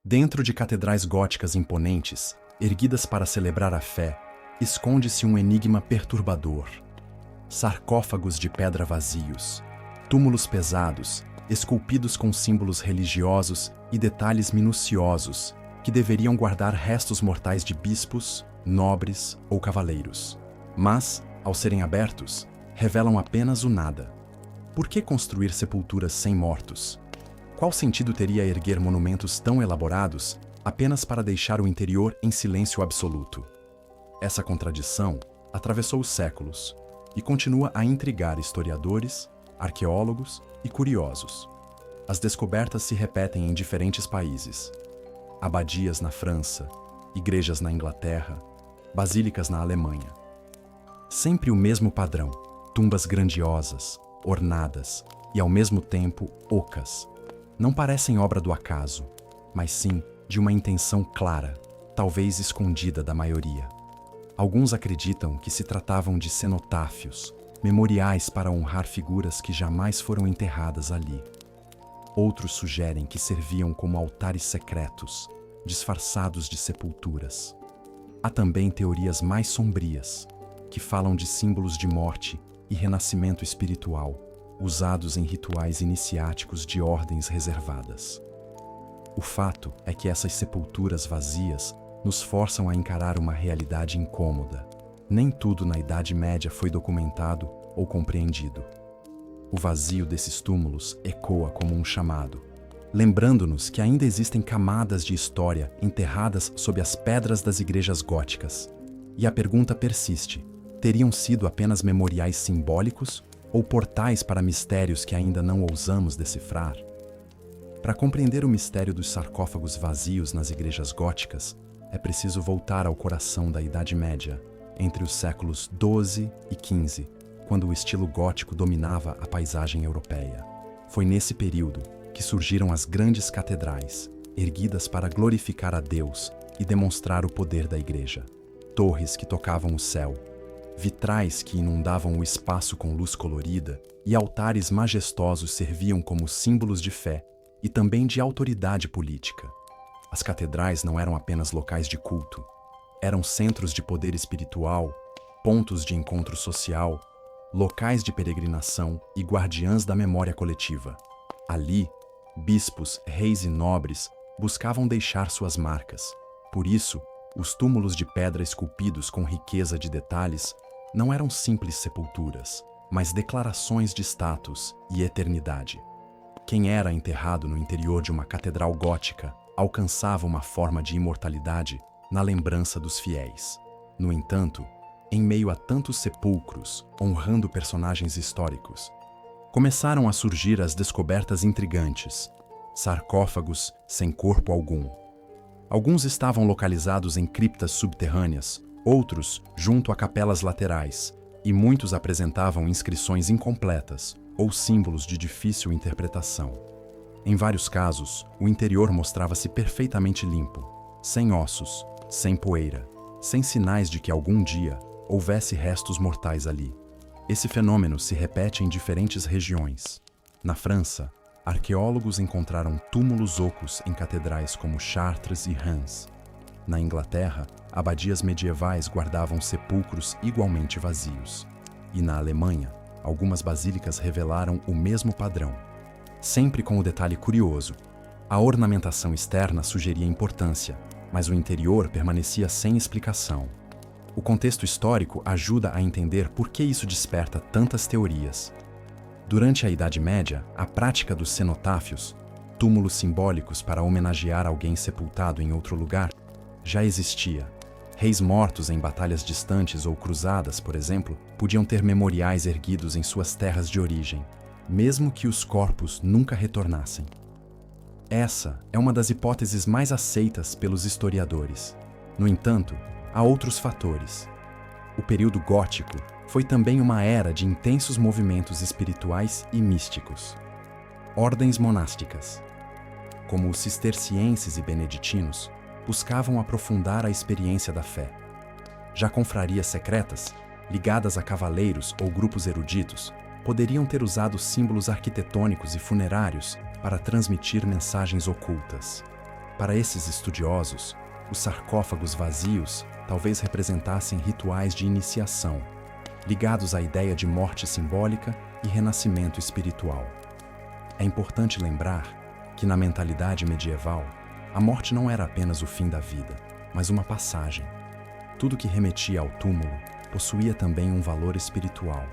Dentro de catedrais góticas imponentes, erguidas para celebrar a fé, esconde-se um enigma perturbador. Sarcófagos de pedra vazios, túmulos pesados, esculpidos com símbolos religiosos e detalhes minuciosos que deveriam guardar restos mortais de bispos, nobres ou cavaleiros. Mas, ao serem abertos, revelam apenas o nada. Por que construir sepulturas sem mortos? Qual sentido teria erguer monumentos tão elaborados apenas para deixar o interior em silêncio absoluto? Essa contradição atravessou os séculos e continua a intrigar historiadores, arqueólogos e curiosos. As descobertas se repetem em diferentes países. Abadias na França, igrejas na Inglaterra, basílicas na Alemanha. Sempre o mesmo padrão: tumbas grandiosas, ornadas e, ao mesmo tempo, ocas. Não parecem obra do acaso, mas sim de uma intenção clara, talvez escondida da maioria. Alguns acreditam que se tratavam de cenotáfios, memoriais para honrar figuras que jamais foram enterradas ali. Outros sugerem que serviam como altares secretos, disfarçados de sepulturas. Há também teorias mais sombrias, que falam de símbolos de morte e renascimento espiritual, usados em rituais iniciáticos de ordens reservadas. O fato é que essas sepulturas vazias nos forçam a encarar uma realidade incômoda. Nem tudo na Idade Média foi documentado ou compreendido. O vazio desses túmulos ecoa como um chamado, lembrando-nos que ainda existem camadas de história enterradas sob as pedras das igrejas góticas. E a pergunta persiste: teriam sido apenas memoriais simbólicos ou portais para mistérios que ainda não ousamos decifrar? Para compreender o mistério dos sarcófagos vazios nas igrejas góticas, é preciso voltar ao coração da Idade Média, entre os séculos XII e XV, quando o estilo gótico dominava a paisagem europeia. Foi nesse período que surgiram as grandes catedrais, erguidas para glorificar a Deus e demonstrar o poder da igreja. Torres que tocavam o céu, vitrais que inundavam o espaço com luz colorida e altares majestosos serviam como símbolos de fé e também de autoridade política. As catedrais não eram apenas locais de culto, eram centros de poder espiritual, pontos de encontro social, locais de peregrinação e guardiãs da memória coletiva. Ali, bispos, reis e nobres buscavam deixar suas marcas. Por isso, os túmulos de pedra esculpidos com riqueza de detalhes não eram simples sepulturas, mas declarações de status e eternidade. Quem era enterrado no interior de uma catedral gótica alcançava uma forma de imortalidade na lembrança dos fiéis. No entanto, em meio a tantos sepulcros honrando personagens históricos, começaram a surgir as descobertas intrigantes: sarcófagos sem corpo algum. Alguns estavam localizados em criptas subterrâneas, outros junto a capelas laterais, e muitos apresentavam inscrições incompletas ou símbolos de difícil interpretação. Em vários casos, o interior mostrava-se perfeitamente limpo, sem ossos, sem poeira, sem sinais de que algum dia houvesse restos mortais ali. Esse fenômeno se repete em diferentes regiões. Na França, arqueólogos encontraram túmulos ocos em catedrais como Chartres e Reims. Na Inglaterra, abadias medievais guardavam sepulcros igualmente vazios. E na Alemanha, algumas basílicas revelaram o mesmo padrão. Sempre com o detalhe curioso: a ornamentação externa sugeria importância, mas o interior permanecia sem explicação. O contexto histórico ajuda a entender por que isso desperta tantas teorias. Durante a Idade Média, a prática dos cenotáfios, túmulos simbólicos para homenagear alguém sepultado em outro lugar, já existia. Reis mortos em batalhas distantes ou cruzadas, por exemplo, podiam ter memoriais erguidos em suas terras de origem, mesmo que os corpos nunca retornassem. Essa é uma das hipóteses mais aceitas pelos historiadores. No entanto, há outros fatores. O período gótico foi também uma era de intensos movimentos espirituais e místicos. Ordens monásticas, como os cistercienses e beneditinos, buscavam aprofundar a experiência da fé. Já confrarias secretas, ligadas a cavaleiros ou grupos eruditos, poderiam ter usado símbolos arquitetônicos e funerários para transmitir mensagens ocultas. Para esses estudiosos, os sarcófagos vazios talvez representassem rituais de iniciação, ligados à ideia de morte simbólica e renascimento espiritual. É importante lembrar que, na mentalidade medieval, a morte não era apenas o fim da vida, mas uma passagem. Tudo que remetia ao túmulo possuía também um valor espiritual.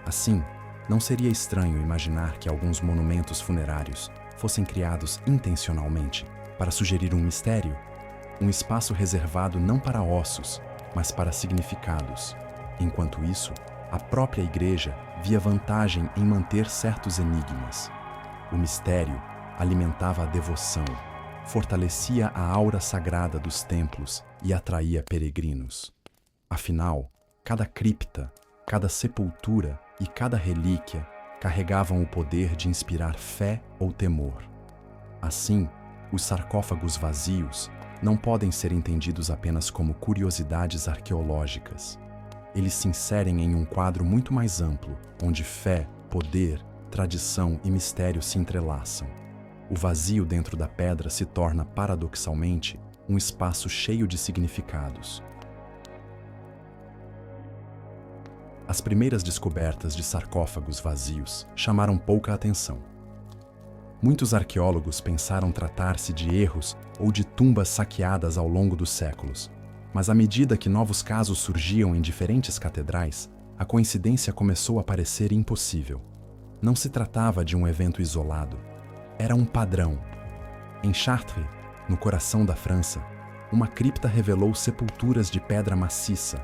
Assim, não seria estranho imaginar que alguns monumentos funerários fossem criados intencionalmente para sugerir um mistério, um espaço reservado não para ossos, mas para significados. Enquanto isso, a própria igreja via vantagem em manter certos enigmas. O mistério alimentava a devoção, fortalecia a aura sagrada dos templos e atraía peregrinos. Afinal, cada cripta, cada sepultura e cada relíquia carregavam o poder de inspirar fé ou temor. Assim, os sarcófagos vazios não podem ser entendidos apenas como curiosidades arqueológicas. Eles se inserem em um quadro muito mais amplo, onde fé, poder, tradição e mistério se entrelaçam. O vazio dentro da pedra se torna, paradoxalmente, um espaço cheio de significados. As primeiras descobertas de sarcófagos vazios chamaram pouca atenção. Muitos arqueólogos pensaram tratar-se de erros ou de tumbas saqueadas ao longo dos séculos, mas à medida que novos casos surgiam em diferentes catedrais, a coincidência começou a parecer impossível. Não se tratava de um evento isolado. Era um padrão. Em Chartres, no coração da França, uma cripta revelou sepulturas de pedra maciça,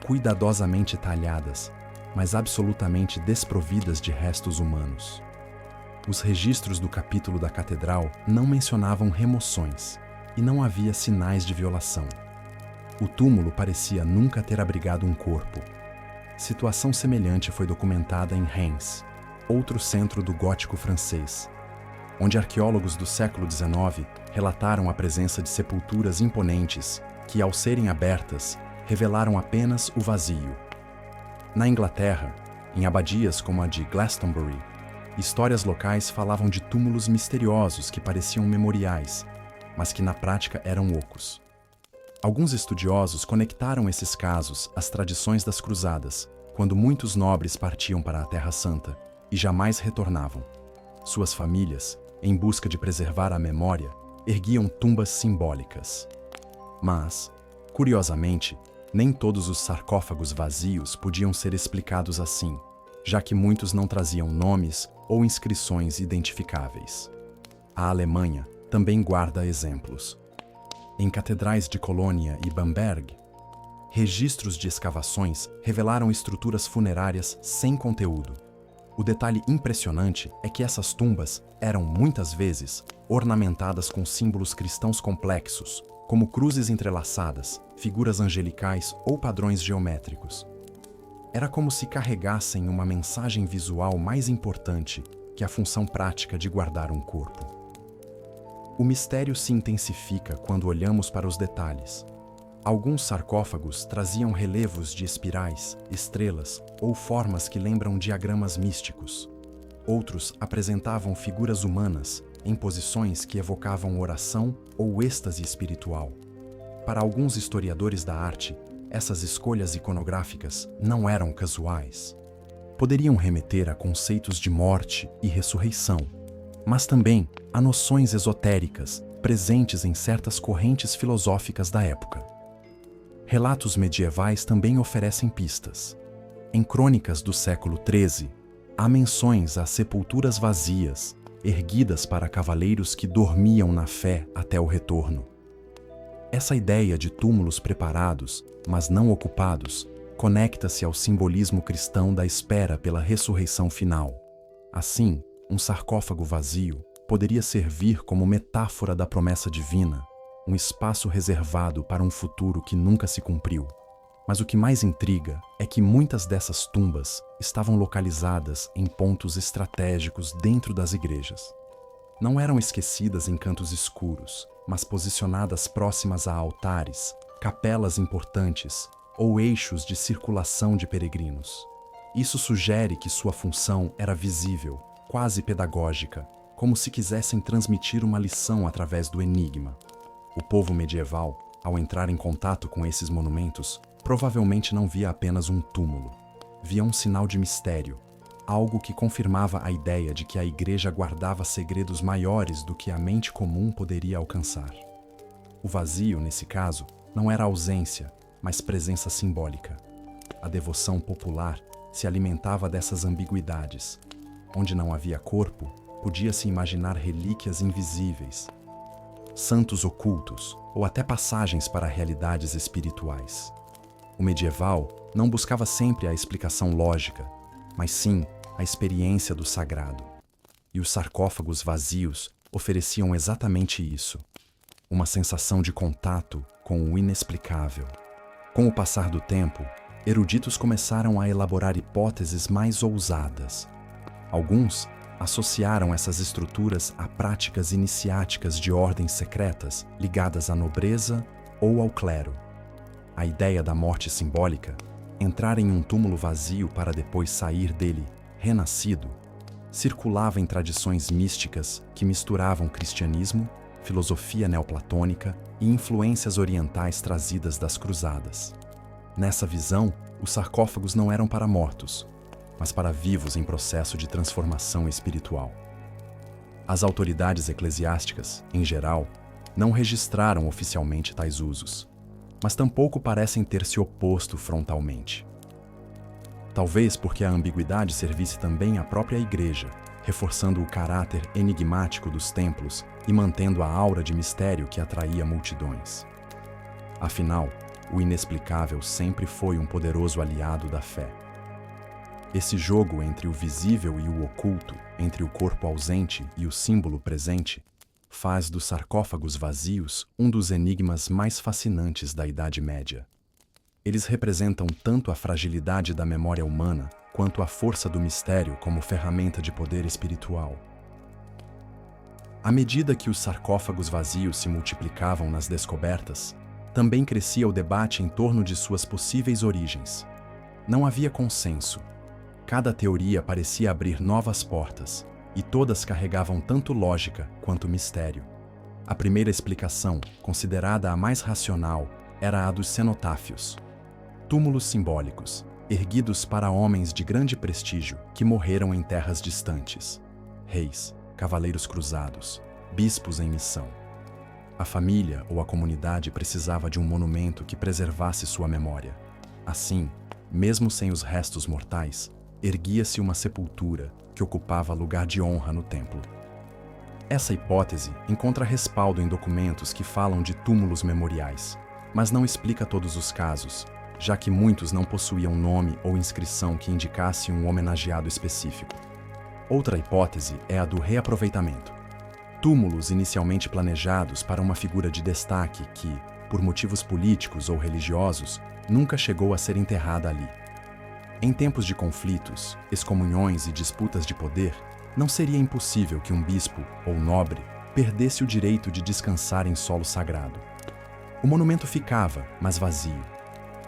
cuidadosamente talhadas, mas absolutamente desprovidas de restos humanos. Os registros do capítulo da catedral não mencionavam remoções e não havia sinais de violação. O túmulo parecia nunca ter abrigado um corpo. Situação semelhante foi documentada em Reims, outro centro do gótico francês, onde arqueólogos do século XIX relataram a presença de sepulturas imponentes que, ao serem abertas, revelaram apenas o vazio. Na Inglaterra, em abadias como a de Glastonbury, histórias locais falavam de túmulos misteriosos que pareciam memoriais, mas que na prática eram ocos. Alguns estudiosos conectaram esses casos às tradições das cruzadas, quando muitos nobres partiam para a Terra Santa e jamais retornavam. Suas famílias, em busca de preservar a memória, erguiam tumbas simbólicas. Mas, curiosamente, nem todos os sarcófagos vazios podiam ser explicados assim, já que muitos não traziam nomes ou inscrições identificáveis. A Alemanha também guarda exemplos. Em catedrais de Colônia e Bamberg, registros de escavações revelaram estruturas funerárias sem conteúdo. O detalhe impressionante é que essas tumbas eram, muitas vezes, ornamentadas com símbolos cristãos complexos, como cruzes entrelaçadas, figuras angelicais ou padrões geométricos. Era como se carregassem uma mensagem visual mais importante que a função prática de guardar um corpo. O mistério se intensifica quando olhamos para os detalhes. Alguns sarcófagos traziam relevos de espirais, estrelas ou formas que lembram diagramas místicos. Outros apresentavam figuras humanas em posições que evocavam oração ou êxtase espiritual. Para alguns historiadores da arte, essas escolhas iconográficas não eram casuais. Poderiam remeter a conceitos de morte e ressurreição, mas também a noções esotéricas presentes em certas correntes filosóficas da época. Relatos medievais também oferecem pistas. Em crônicas do século XIII, há menções a sepulturas vazias, erguidas para cavaleiros que dormiam na fé até o retorno. Essa ideia de túmulos preparados, mas não ocupados, conecta-se ao simbolismo cristão da espera pela ressurreição final. Assim, um sarcófago vazio poderia servir como metáfora da promessa divina, um espaço reservado para um futuro que nunca se cumpriu. Mas o que mais intriga é que muitas dessas tumbas estavam localizadas em pontos estratégicos dentro das igrejas. Não eram esquecidas em cantos escuros, mas posicionadas próximas a altares, capelas importantes ou eixos de circulação de peregrinos. Isso sugere que sua função era visível, quase pedagógica, como se quisessem transmitir uma lição através do enigma. O povo medieval, ao entrar em contato com esses monumentos, provavelmente não via apenas um túmulo. Via um sinal de mistério, algo que confirmava a ideia de que a igreja guardava segredos maiores do que a mente comum poderia alcançar. O vazio, nesse caso, não era ausência, mas presença simbólica. A devoção popular se alimentava dessas ambiguidades. Onde não havia corpo, podia-se imaginar relíquias invisíveis, santos ocultos ou até passagens para realidades espirituais. O medieval não buscava sempre a explicação lógica, mas sim a experiência do sagrado. E os sarcófagos vazios ofereciam exatamente isso, uma sensação de contato com o inexplicável. Com o passar do tempo, eruditos começaram a elaborar hipóteses mais ousadas. Alguns associaram essas estruturas a práticas iniciáticas de ordens secretas ligadas à nobreza ou ao clero. A ideia da morte simbólica, entrar em um túmulo vazio para depois sair dele renascido, circulava em tradições místicas que misturavam cristianismo, filosofia neoplatônica e influências orientais trazidas das cruzadas. Nessa visão, os sarcófagos não eram para mortos, mas para vivos em processo de transformação espiritual. As autoridades eclesiásticas, em geral, não registraram oficialmente tais usos, mas tampouco parecem ter se oposto frontalmente. Talvez porque a ambiguidade servisse também à própria igreja, reforçando o caráter enigmático dos templos e mantendo a aura de mistério que atraía multidões. Afinal, o inexplicável sempre foi um poderoso aliado da fé. Esse jogo entre o visível e o oculto, entre o corpo ausente e o símbolo presente, faz dos sarcófagos vazios um dos enigmas mais fascinantes da Idade Média. Eles representam tanto a fragilidade da memória humana quanto a força do mistério como ferramenta de poder espiritual. À medida que os sarcófagos vazios se multiplicavam nas descobertas, também crescia o debate em torno de suas possíveis origens. Não havia consenso. Cada teoria parecia abrir novas portas, e todas carregavam tanto lógica quanto mistério. A primeira explicação, considerada a mais racional, era a dos cenotáfios. Túmulos simbólicos, erguidos para homens de grande prestígio que morreram em terras distantes. Reis, cavaleiros cruzados, bispos em missão. A família ou a comunidade precisava de um monumento que preservasse sua memória. Assim, mesmo sem os restos mortais, erguia-se uma sepultura que ocupava lugar de honra no templo. Essa hipótese encontra respaldo em documentos que falam de túmulos memoriais, mas não explica todos os casos, já que muitos não possuíam nome ou inscrição que indicasse um homenageado específico. Outra hipótese é a do reaproveitamento. Túmulos inicialmente planejados para uma figura de destaque que, por motivos políticos ou religiosos, nunca chegou a ser enterrada ali. Em tempos de conflitos, excomunhões e disputas de poder, não seria impossível que um bispo ou nobre perdesse o direito de descansar em solo sagrado. O monumento ficava, mas vazio.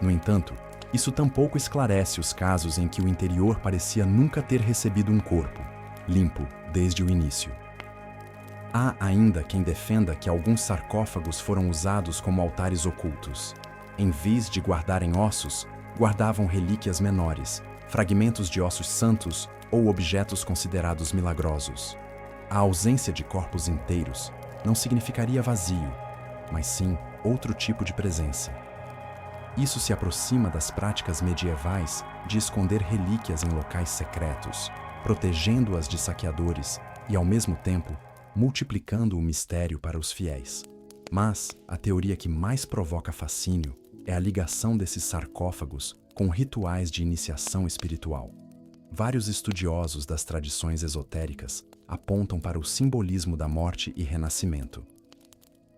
No entanto, isso tampouco esclarece os casos em que o interior parecia nunca ter recebido um corpo, limpo desde o início. Há ainda quem defenda que alguns sarcófagos foram usados como altares ocultos. Em vez de guardarem ossos, guardavam relíquias menores, fragmentos de ossos santos ou objetos considerados milagrosos. A ausência de corpos inteiros não significaria vazio, mas sim outro tipo de presença. Isso se aproxima das práticas medievais de esconder relíquias em locais secretos, protegendo-as de saqueadores e, ao mesmo tempo, multiplicando o mistério para os fiéis. Mas a teoria que mais provoca fascínio é a ligação desses sarcófagos com rituais de iniciação espiritual. Vários estudiosos das tradições esotéricas apontam para o simbolismo da morte e renascimento.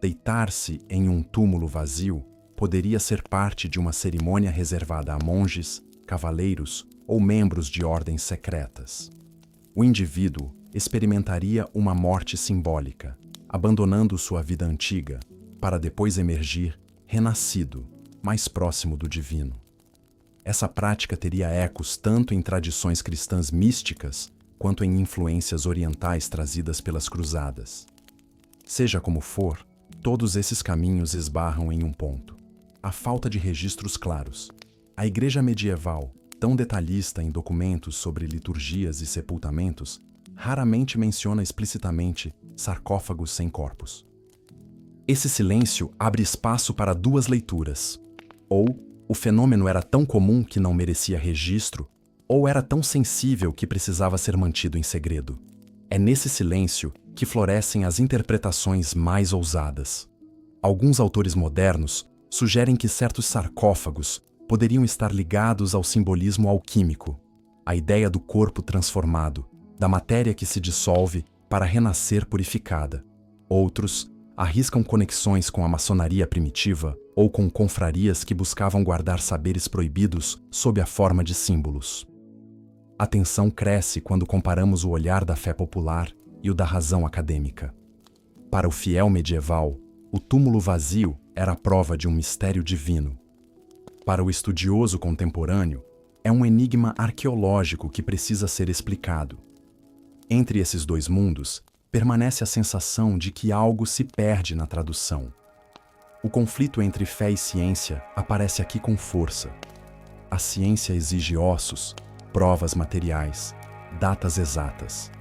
Deitar-se em um túmulo vazio poderia ser parte de uma cerimônia reservada a monges, cavaleiros ou membros de ordens secretas. O indivíduo experimentaria uma morte simbólica, abandonando sua vida antiga, para depois emergir renascido, mais próximo do divino. Essa prática teria ecos tanto em tradições cristãs místicas quanto em influências orientais trazidas pelas cruzadas. Seja como for, todos esses caminhos esbarram em um ponto: a falta de registros claros. A Igreja medieval, tão detalhista em documentos sobre liturgias e sepultamentos, raramente menciona explicitamente sarcófagos sem corpos. Esse silêncio abre espaço para duas leituras: ou o fenômeno era tão comum que não merecia registro, ou era tão sensível que precisava ser mantido em segredo. É nesse silêncio que florescem as interpretações mais ousadas. Alguns autores modernos sugerem que certos sarcófagos poderiam estar ligados ao simbolismo alquímico, a ideia do corpo transformado, da matéria que se dissolve para renascer purificada. Outros arriscam conexões com a maçonaria primitiva ou com confrarias que buscavam guardar saberes proibidos sob a forma de símbolos. A tensão cresce quando comparamos o olhar da fé popular e o da razão acadêmica. Para o fiel medieval, o túmulo vazio era a prova de um mistério divino. Para o estudioso contemporâneo, é um enigma arqueológico que precisa ser explicado. Entre esses dois mundos, permanece a sensação de que algo se perde na tradução. O conflito entre fé e ciência aparece aqui com força. A ciência exige ossos, provas materiais, datas exatas.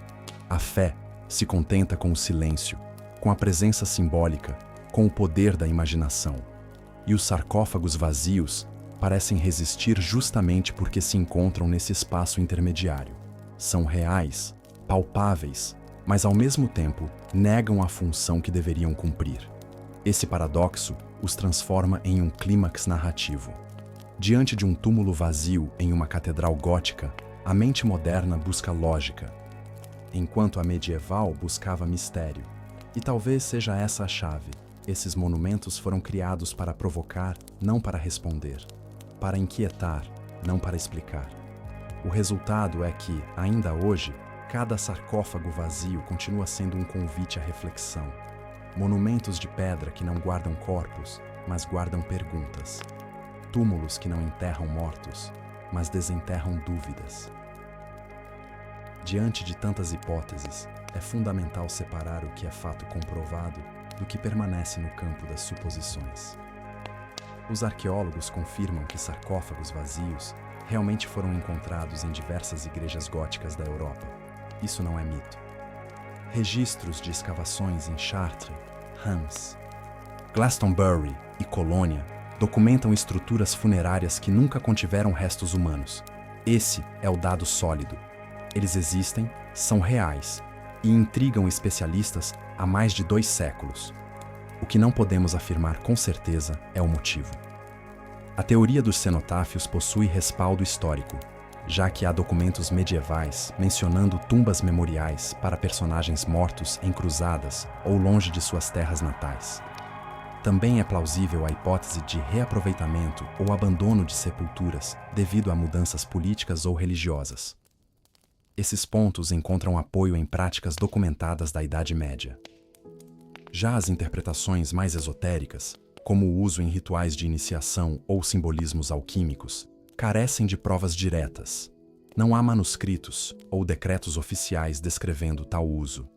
A fé se contenta com o silêncio, com a presença simbólica, com o poder da imaginação. E os sarcófagos vazios parecem resistir justamente porque se encontram nesse espaço intermediário. São reais, palpáveis, mas ao mesmo tempo negam a função que deveriam cumprir. Esse paradoxo os transforma em um clímax narrativo. Diante de um túmulo vazio em uma catedral gótica, a mente moderna busca lógica, enquanto a medieval buscava mistério. E talvez seja essa a chave. Esses monumentos foram criados para provocar, não para responder, para inquietar, não para explicar. O resultado é que, ainda hoje, cada sarcófago vazio continua sendo um convite à reflexão. Monumentos de pedra que não guardam corpos, mas guardam perguntas. Túmulos que não enterram mortos, mas desenterram dúvidas. Diante de tantas hipóteses, é fundamental separar o que é fato comprovado do que permanece no campo das suposições. Os arqueólogos confirmam que sarcófagos vazios realmente foram encontrados em diversas igrejas góticas da Europa. Isso não é mito. Registros de escavações em Chartres, Reims, Glastonbury e Colônia documentam estruturas funerárias que nunca contiveram restos humanos. Esse é o dado sólido. Eles existem, são reais e intrigam especialistas há mais de 2 séculos. O que não podemos afirmar com certeza é o motivo. A teoria dos cenotáfios possui respaldo histórico, já que há documentos medievais mencionando tumbas memoriais para personagens mortos em cruzadas ou longe de suas terras natais. Também é plausível a hipótese de reaproveitamento ou abandono de sepulturas devido a mudanças políticas ou religiosas. Esses pontos encontram apoio em práticas documentadas da Idade Média. Já as interpretações mais esotéricas, como o uso em rituais de iniciação ou simbolismos alquímicos, carecem de provas diretas. Não há manuscritos ou decretos oficiais descrevendo tal uso.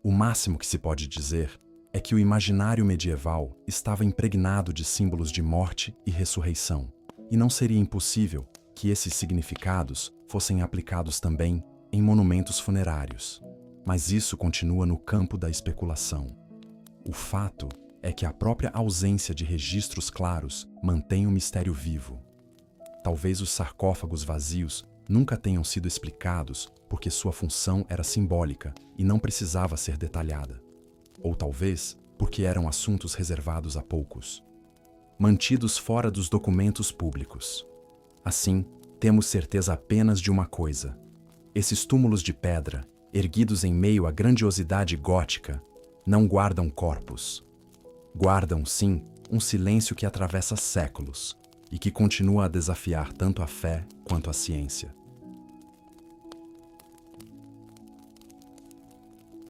O máximo que se pode dizer é que o imaginário medieval estava impregnado de símbolos de morte e ressurreição, e não seria impossível que esses significados fossem aplicados também em monumentos funerários. Mas isso continua no campo da especulação. O fato é que a própria ausência de registros claros mantém o mistério vivo. Talvez os sarcófagos vazios nunca tenham sido explicados porque sua função era simbólica e não precisava ser detalhada. Ou talvez porque eram assuntos reservados a poucos, mantidos fora dos documentos públicos. Assim, temos certeza apenas de uma coisa: esses túmulos de pedra, erguidos em meio à grandiosidade gótica, não guardam corpos. Guardam, sim, um silêncio que atravessa séculos e que continua a desafiar tanto a fé quanto a ciência.